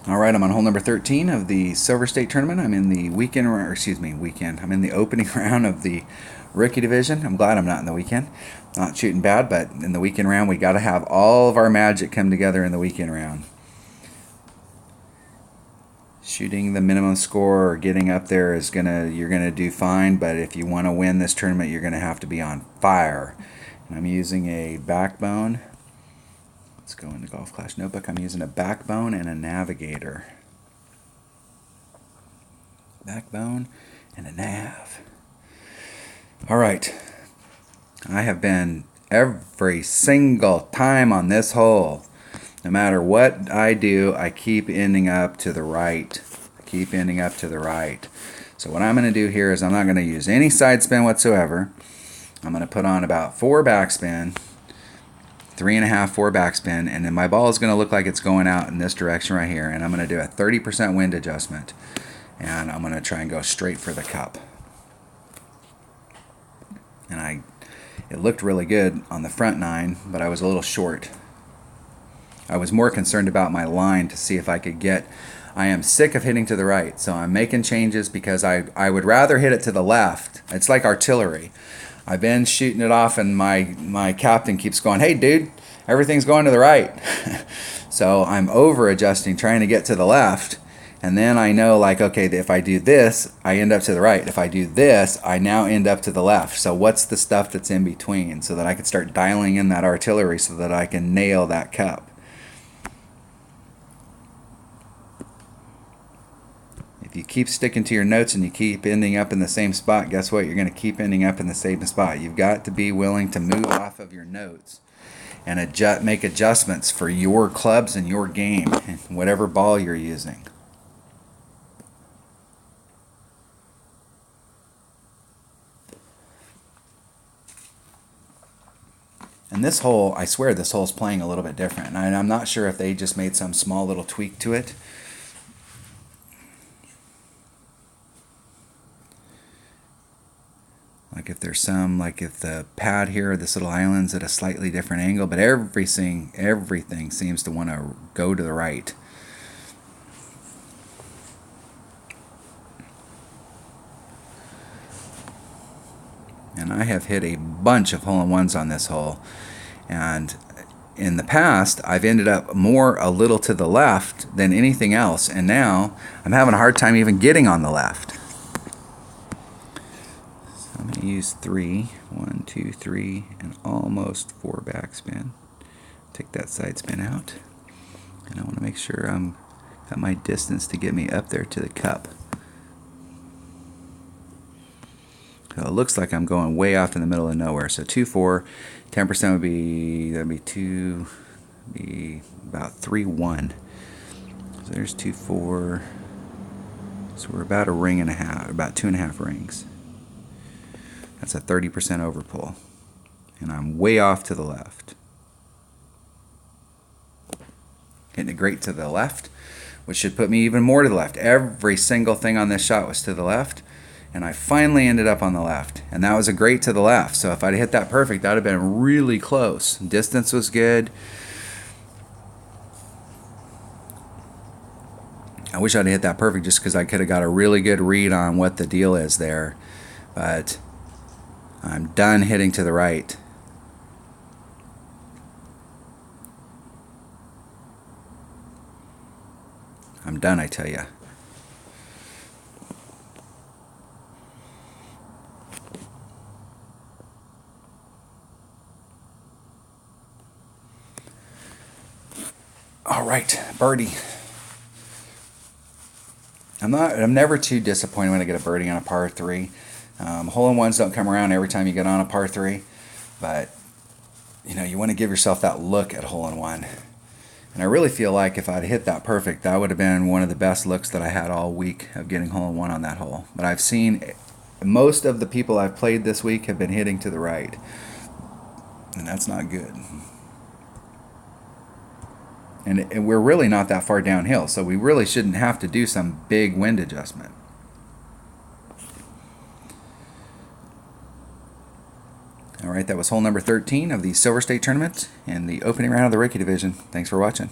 All right, I'm on hole number 13 of the Silver State Tournament. I'm in the weekend, or excuse me, weekend. I'm in the opening round of the rookie division. I'm glad I'm not in the weekend. Not shooting bad, but in the weekend round, we got to have all of our magic come together in the weekend round. Shooting the minimum score or getting up there is you're gonna do fine, but if you want to win this tournament, you're gonna have to be on fire. And I'm using a backbone. Let's go into Golf Clash Notebook. I'm using a backbone and a navigator. Backbone and a nav. All right. I have been every single time on this hole. No matter what I do, I keep ending up to the right. So what I'm going to do here is I'm not going to use any side spin whatsoever. I'm going to put on about 4 backspin, 3.5, 4 backspin, and then my ball is going to look like it's going out in this direction right here, and I'm going to do a 30% wind adjustment, and I'm going to try and go straight for the cup. And it looked really good on the front 9, but I was a little short. I was more concerned about my line to see if I could get. I am sick of hitting to the right, so I'm making changes because I would rather hit it to the left. It's like artillery. I've been shooting it off, and my captain keeps going, "Hey, dude, everything's going to the right." So I'm over adjusting, trying to get to the left. And then I know, like, okay, if I do this, I end up to the right. If I do this, I now end up to the left. So what's the stuff that's in between so that I can start dialing in that artillery so that I can nail that cup? If you keep sticking to your notes and you keep ending up in the same spot, guess what? You're going to keep ending up in the same spot. You've got to be willing to move off of your notes and make adjustments for your clubs and your game and whatever ball you're using. And this hole, I swear this hole's playing a little bit different. And I'm not sure if they just made some small little tweak to it. Like if there's like if the pad here, this little island's at a slightly different angle, but everything seems to want to go to the right. And I have hit a bunch of hole-in-ones on this hole. And in the past, I've ended up a little to the left than anything else. And now I'm having a hard time even getting on the left. So I'm going to use 3, 1, 2, 3, and almost 4 backspin. Take that side spin out. And I want to make sure I'm got my distance to get me up there to the cup. So it looks like I'm going way off in the middle of nowhere. So 2, 4, 10% would be, that'd be about 3, 1. So there's 2, 4. So we're about a ring and a half, about 2.5 rings. That's a 30% overpull. And I'm way off to the left. Hitting it great to the left, which should put me even more to the left. Every single thing on this shot was to the left. And I finally ended up on the left. And that was a great to the left. So if I'd hit that perfect, that would have been really close. Distance was good. I wish I'd hit that perfect just because I could have got a really good read on what the deal is there. But I'm done hitting to the right. I'm done, I tell you. All right, birdie. I'm never too disappointed when I get a birdie on a par 3. Hole-in-ones don't come around every time you get on a par 3, but you want to give yourself that look at hole-in-one. And I really feel like if I'd hit that perfect, that would have been one of the best looks that I had all week of getting hole-in-one on that hole. But I've seen most of the people I've played this week have been hitting to the right, and that's not good. And we're really not that far downhill, so we really shouldn't have to do some big wind adjustment. All right, that was hole number 13 of the Silver State Tournament and the opening round of the rookie division. Thanks for watching.